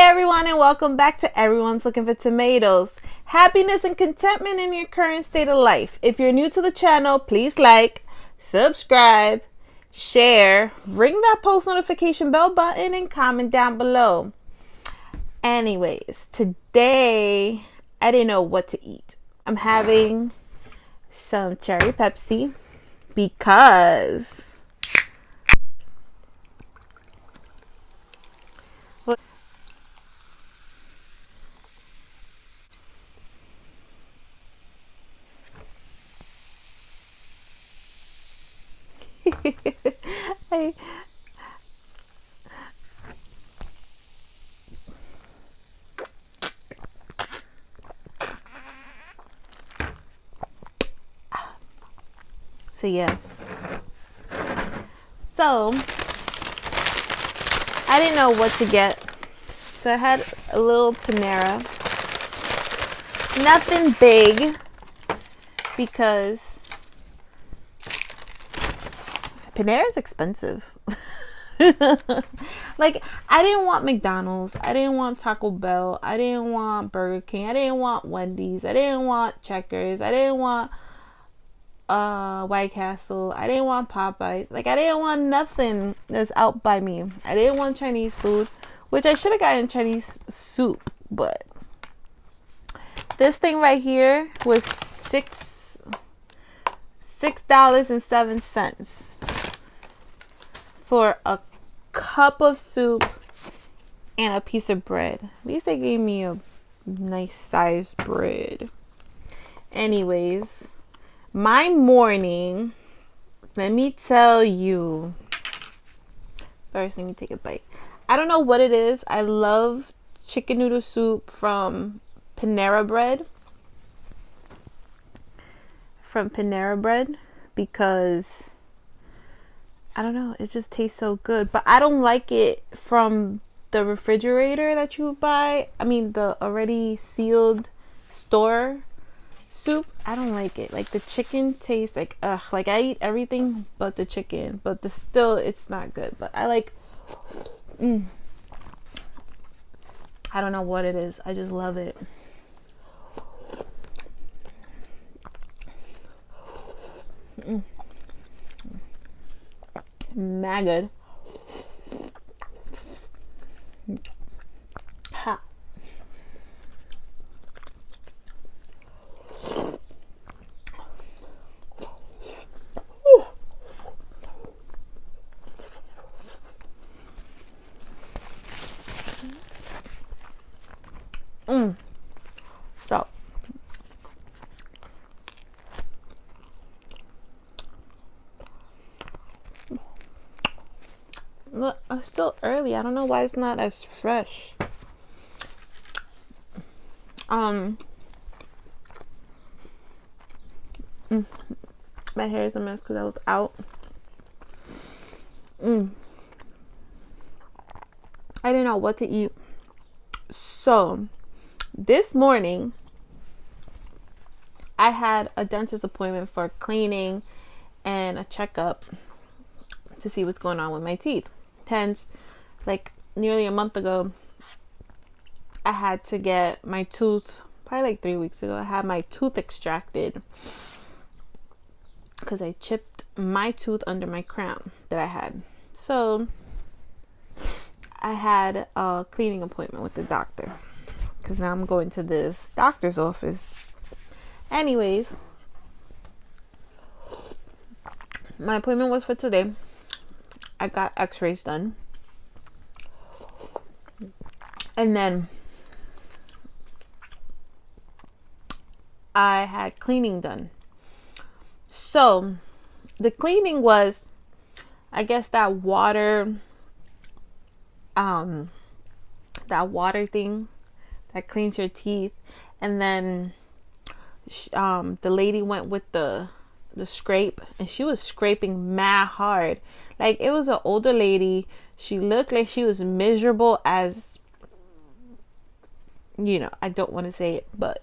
Everyone, and welcome back to Everyone's Looking for Tomatoes. Happiness and contentment in your current state of life. If you're new to the channel, please like, subscribe, share, ring that post notification bell button, and comment down below. Anyways, today I didn't know what to eat. I'm having some cherry Pepsi because I so yeah. So I didn't know what to get. So I had a little Panera. Nothing big because Panera is expensive. Like, I didn't want McDonald's. I didn't want Taco Bell. I didn't want Burger King. I didn't want Wendy's. I didn't want Checkers. I didn't want White Castle. I didn't want Popeyes. Like, I didn't want nothing that's out by me. I didn't want Chinese food, which I should have gotten Chinese soup, but this thing right here was $6.07 for a cup of soup and a piece of bread. At least they gave me a nice sized bread. Anyways, my morning, let me tell you. First, let me take a bite. I don't know what it is. I love chicken noodle soup from Panera Bread. Because I don't know, it just tastes so good. But I don't like it from the refrigerator that you buy. I mean, the already sealed store soup. I don't like it. Like, the chicken tastes like ugh. Like, I eat everything but the chicken, but it's not good. But I like I don't know what it is. I just love it. Mad good. Ha. So look, it's still early. I don't know why it's not as fresh. My hair is a mess because I was out. I didn't know what to eat. So this morning I had a dentist appointment for cleaning and a checkup to see what's going on with my teeth. Hence, like, nearly a month ago, I had to get my tooth, probably like 3 weeks ago, I had my tooth extracted because I chipped my tooth under my crown that I had. So I had a cleaning appointment with the doctor because now I'm going to this doctor's office. Anyways, my appointment was for today. I got x-rays done. And then I had cleaning done. So the cleaning was, I guess, that water thing that cleans your teeth. And then the lady went with the scrape, and she was scraping mad hard. Like, it was an older lady. She looked like she was miserable as, you know, I don't want to say it, but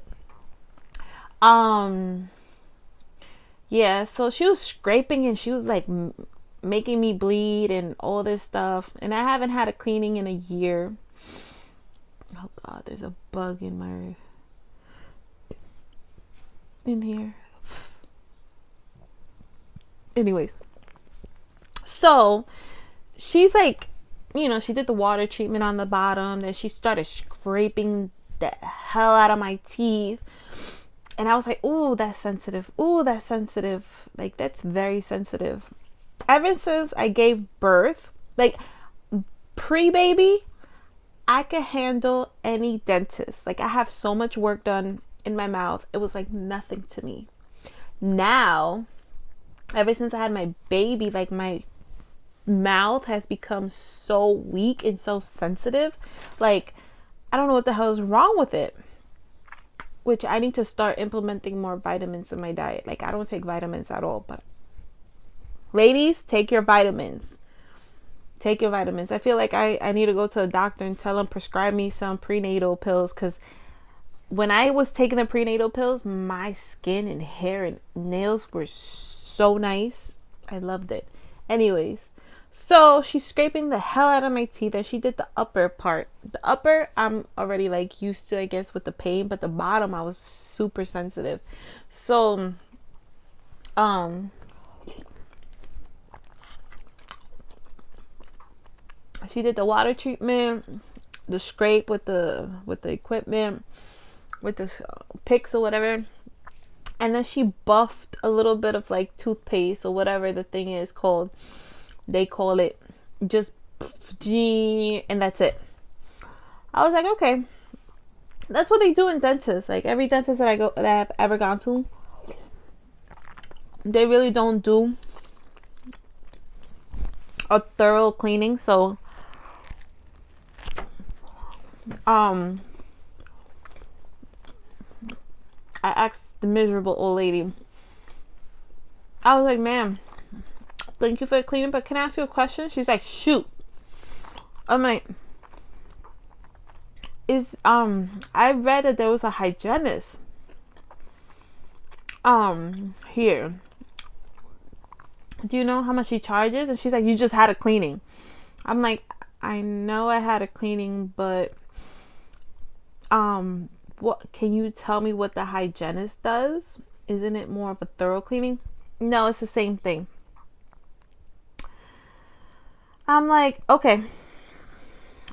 yeah, so she was scraping and she was like making me bleed and all this stuff, and I haven't had a cleaning in a year. Oh God, there's a bug in here. Anyways, so she's like, she did the water treatment on the bottom. Then she started scraping the hell out of my teeth. And I was like, ooh, that's sensitive. Ooh, that's sensitive. Like, that's very sensitive. Ever since I gave birth, like, pre-baby, I could handle any dentist. Like, I have so much work done in my mouth. It was like nothing to me. Now, ever since I had my baby, like, my mouth has become so weak and so sensitive. Like, I don't know what the hell is wrong with it. Which I need to start implementing more vitamins in my diet. Like, I don't take vitamins at all. But ladies, take your vitamins. Take your vitamins. I feel like I need to go to the doctor and tell them prescribe me some prenatal pills. Because when I was taking the prenatal pills, my skin and hair and nails were so nice. I loved it. Anyways, so she's scraping the hell out of my teeth, and she did the upper part. The upper, I'm already like used to, I guess, with the pain, but the bottom, I was super sensitive. So, she did the water treatment, the scrape with the equipment, with the picks or whatever, and then she buffed a little bit of like toothpaste or whatever the thing is called. They call it just G, and that's it. I was like, okay, that's what they do in dentists. Like, every dentist that I've ever gone to, they really don't do a thorough cleaning. So, I asked the miserable old lady. I was like, ma'am, thank you for the cleaning, but can I ask you a question? She's like, shoot. I'm like, I read that there was a hygienist here. Do you know how much she charges? And she's like, you just had a cleaning. I'm like, I know I had a cleaning, but what can you tell me what the hygienist does? Isn't it more of a thorough cleaning? No, it's the same thing. I'm like, okay,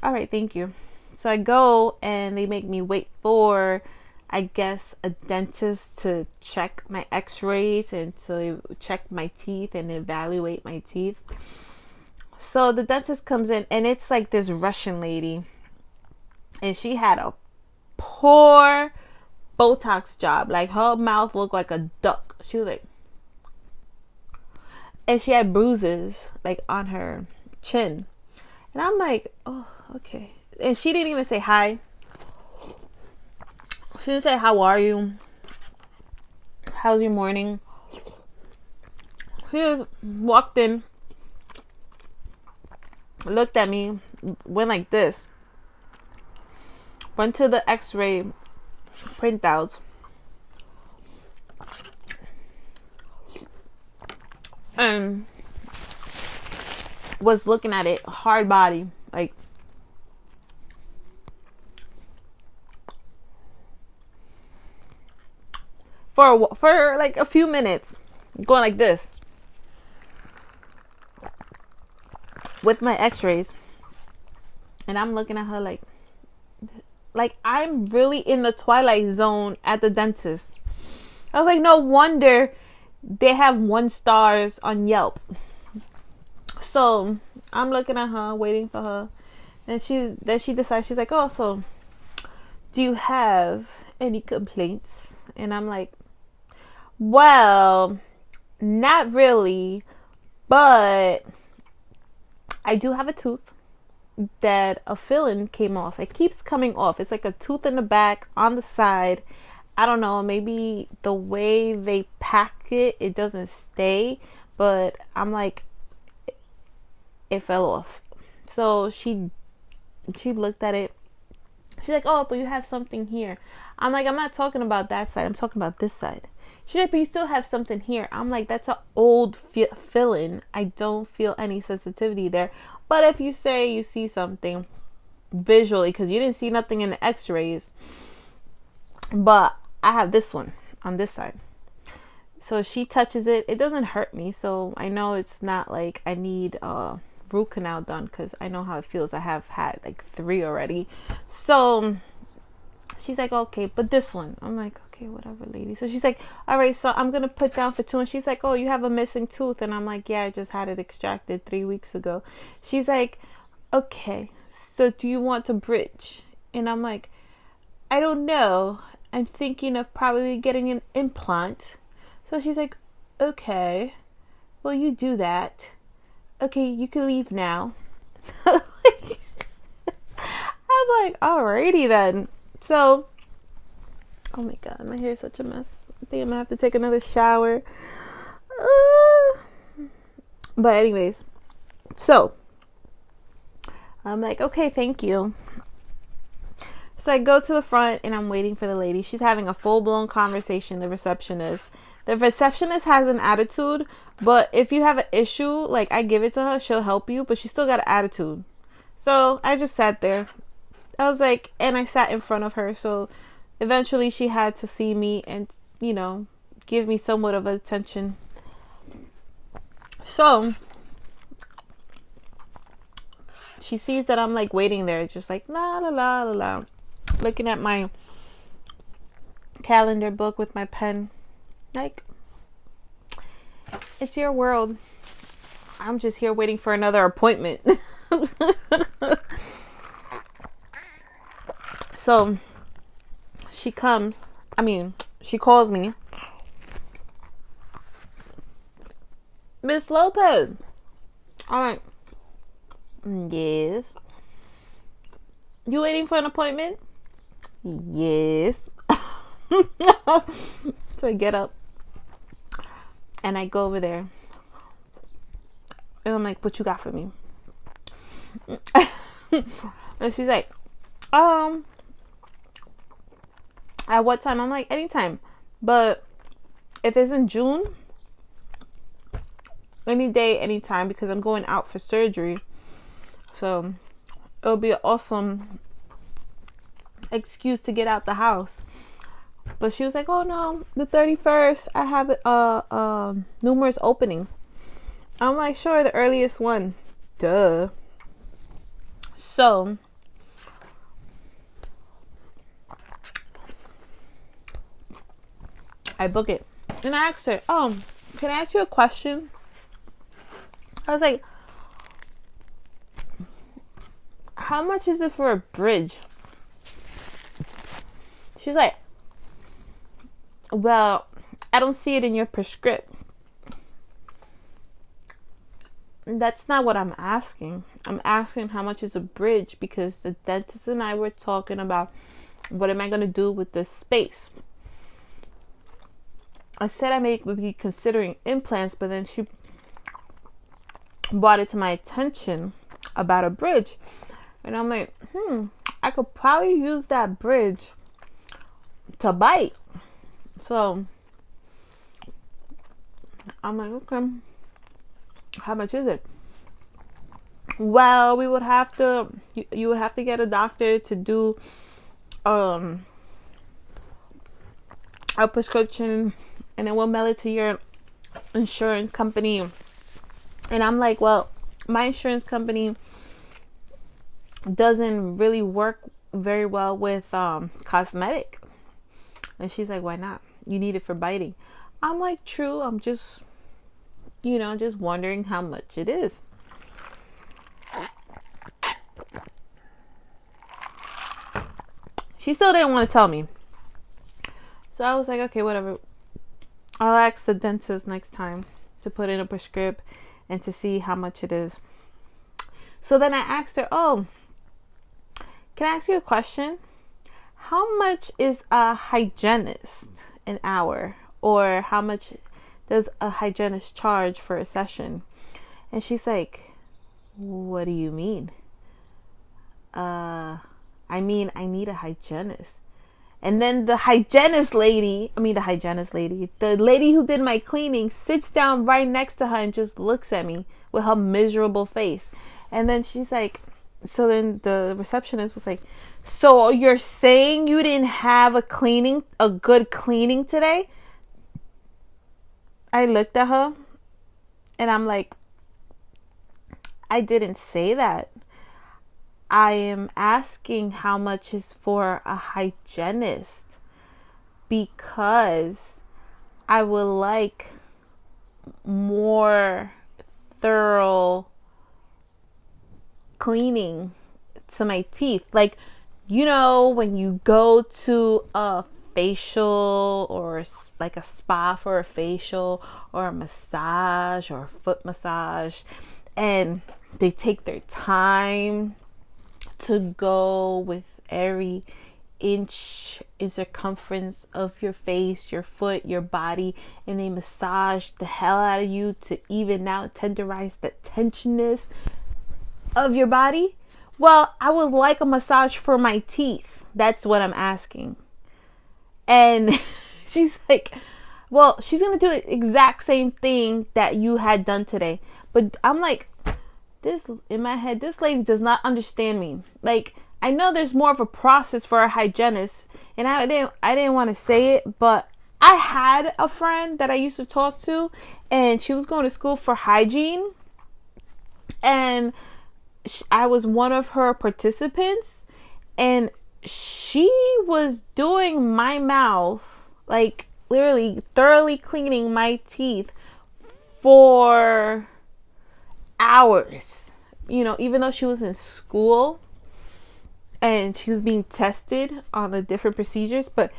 all right, thank you. So I go, and they make me wait for, I guess, a dentist to check my x-rays and to check my teeth and evaluate my teeth. So the dentist comes in, and it's like this Russian lady, and she had a poor Botox job. Like, her mouth looked like a duck. She was like, and she had bruises like on her chin, and I'm like, oh, okay. And she didn't even say hi. She didn't say, how are you, how's your morning. She just walked in, looked at me, went like this, went to the x-ray printouts, and was looking at it, hard body, like, for like a few minutes, going like this with my x-rays, and I'm looking at her like I'm really in the twilight zone at the dentist. I was like, no wonder they have 1 stars on Yelp. So I'm looking at her, waiting for her, and she decides, she's like, oh, so do you have any complaints? And I'm like, well, not really, but I do have a tooth that a filling came off. It keeps coming off. It's like a tooth in the back, on the side. I don't know, maybe the way they pack it doesn't stay, but I'm like, it fell off. So she looked at it. She's like, oh, but you have something here. I'm like, I'm not talking about that side, I'm talking about this side. She's like, but you still have something here. I'm like, that's an old fill-in. I don't feel any sensitivity there. But if you say you see something, visually because you didn't see nothing in the x-rays. But I have this one on this side. So she touches it. It doesn't hurt me. So I know it's not like I need a root canal done because I know how it feels. I have had like 3 already. So she's like, okay, but this one. I'm like, okay, whatever, lady. So she's like, all right, so I'm going to put down for 2. And she's like, oh, you have a missing tooth. And I'm like, yeah, I just had it extracted 3 weeks ago. She's like, okay, so do you want to bridge? And I'm like, I don't know. I'm thinking of probably getting an implant. So she's like, okay, well, you do that. Okay, you can leave now. I'm like, alrighty then. So, oh my god, my hair is such a mess. I think I'm gonna have to take another shower. But anyways, so I'm like, okay, thank you. So I go to the front and I'm waiting for the lady. She's having a full-blown conversation, the receptionist. The receptionist has an attitude, but if you have an issue, like I give it to her, she'll help you, but she still got an attitude. So I just sat there. I was like, and I sat in front of her. So eventually she had to see me and, you know, give me somewhat of attention. So she sees that I'm like waiting there, just like la la la la la, looking at my calendar book with my pen. Like, it's your world. I'm just here waiting for another appointment. So she calls me. Miss Lopez. All right. Yes. You waiting for an appointment? Yes. So I get up and I go over there and I'm like, what you got for me? And she's like, at what time? I'm like, anytime, but if it's in June, any day, anytime, because I'm going out for surgery. So it'll be an awesome excuse to get out the house. But she was like, oh no, the 31st, I have numerous openings. I'm like, sure, the earliest one. Duh. So I book it. And I asked her, can I ask you a question? I was like, how much is it for a bridge? She's like, well, I don't see it in your prescript. That's not what I'm asking. I'm asking how much is a bridge because the dentist and I were talking about what am I going to do with this space. I said I may be considering implants, but then she brought it to my attention about a bridge. And I'm like, I could probably use that bridge to bite. So I'm like, okay, how much is it? Well, we would have to, you would have to get a doctor to do a prescription, and then we'll mail it to your insurance company. And I'm like, well, my insurance company doesn't really work very well with cosmetic. And she's like, why not? You need it for biting. I'm like, true. I'm just, just wondering how much it is. She still didn't want to tell me. So I was like, okay, whatever. I'll ask the dentist next time to put in a prescription and to see how much it is. So then I asked her, can I ask you a question? How much is a hygienist an hour? Or how much does a hygienist charge for a session? And she's like, what do you mean? I need a hygienist. And then the lady who did my cleaning sits down right next to her and just looks at me with her miserable face. And then she's like, So then the receptionist was like, so you're saying you didn't have a good cleaning today? I looked at her and I'm like, I didn't say that. I am asking how much is for a hygienist because I would like more thorough cleaning to my teeth. Like, you know, when you go to a facial or like a spa for a facial or a massage or a foot massage, and they take their time to go with every inch in circumference of your face, your foot, your body, and they massage the hell out of you to even out, tenderize the tensionness of your body. Well, I would like a massage for my teeth. That's what I'm asking. And she's like, well, she's gonna do the exact same thing that you had done today. But I'm like, this in my head, this lady does not understand me. Like, I know there's more of a process for a hygienist, and I didn't want to say it, but I had a friend that I used to talk to, and she was going to school for hygiene, and I was one of her participants, and she was doing my mouth, like literally thoroughly cleaning my teeth for hours. You know, even though she was in school and she was being tested on the different procedures, but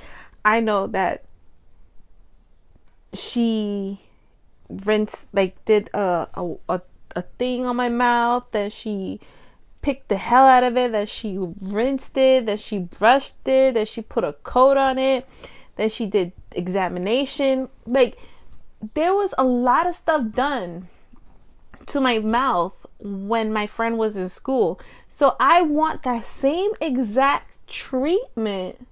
I know that she rinsed, like did a thing on my mouth, that she picked the hell out of it, that she rinsed it, that she brushed it, that she put a coat on it, that she did examination. Like, there was a lot of stuff done to my mouth when my friend was in school. So I want that same exact treatment,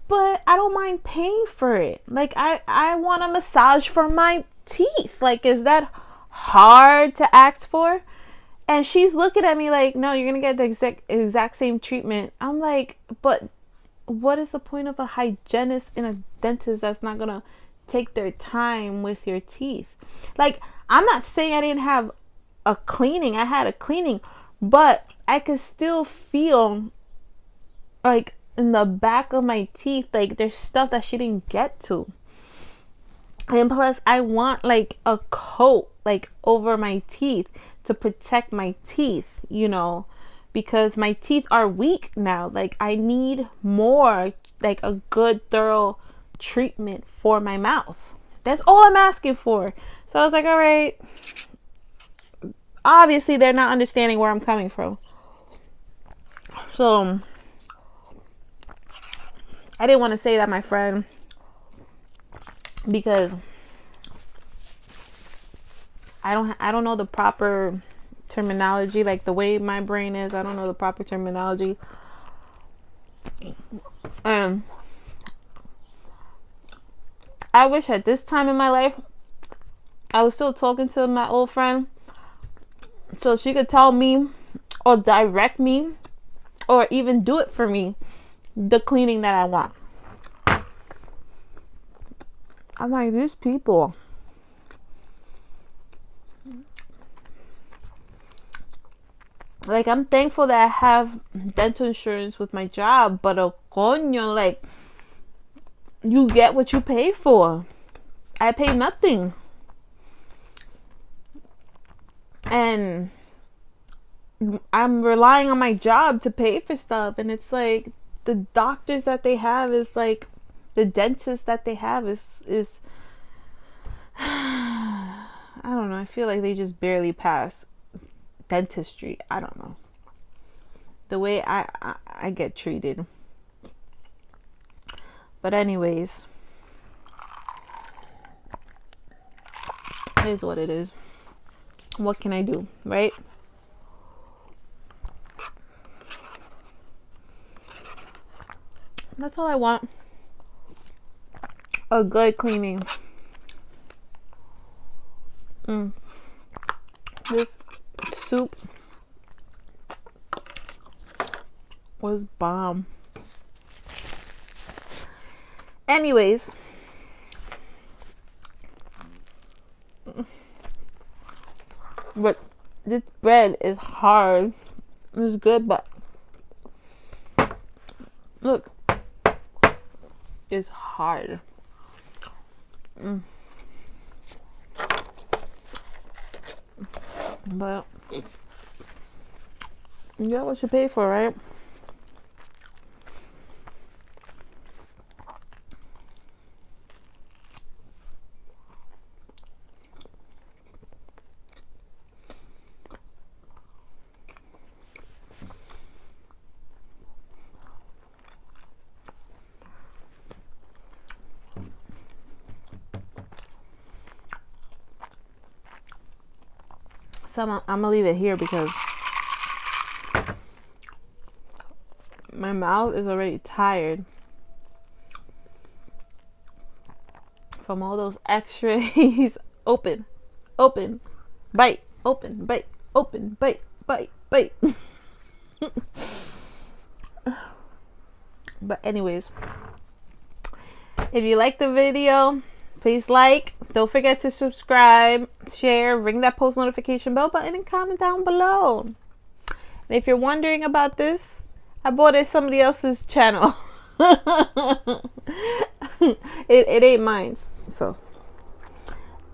but I don't mind paying for it. Like, I want a massage for my teeth. Like, is that hard to ask for? And she's looking at me like, no, you're gonna get the exact same treatment. I'm like, but what is the point of a hygienist and a dentist that's not gonna take their time with your teeth? Like, I'm not saying I didn't have a cleaning. I had a cleaning, but I could still feel like in the back of my teeth, like there's stuff that she didn't get to. And plus, I want like a coat like over my teeth to protect my teeth, you know, because my teeth are weak now. Like, I need more, like a good thorough treatment for my mouth. That's all I'm asking for. So I was like, all right. Obviously, they're not understanding where I'm coming from. So I didn't want to say that, my friend, because I don't know the proper terminology. Like, the way my brain is, I don't know the proper terminology. I wish at this time in my life I was still talking to my old friend, so she could tell me or direct me or even do it for me, the cleaning that I want. I'm like, these people. Like, I'm thankful that I have dental insurance with my job, but coño, like, you get what you pay for. I pay nothing. And I'm relying on my job to pay for stuff, and it's like the doctors that they have is like, the dentist that they have is I don't know, I feel like they just barely pass dentistry. I don't know, the way I get treated. But anyways, it is what it is. What can I do, right? That's all I want. A good cleaning. This soup was bomb. Anyways, but this bread is hard. It's good, but look, it's hard. But you got what you pay for, right? So I'm gonna leave it here because my mouth is already tired from all those x-rays. Open, bite, open, bite, open, bite, bite. But anyways, if you like the video, please like. Don't forget to subscribe, share, ring that post notification bell button, and comment down below. And if you're wondering about this, I bought it somebody else's channel. it ain't mine. So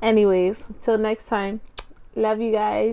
anyways, till next time, love you guys.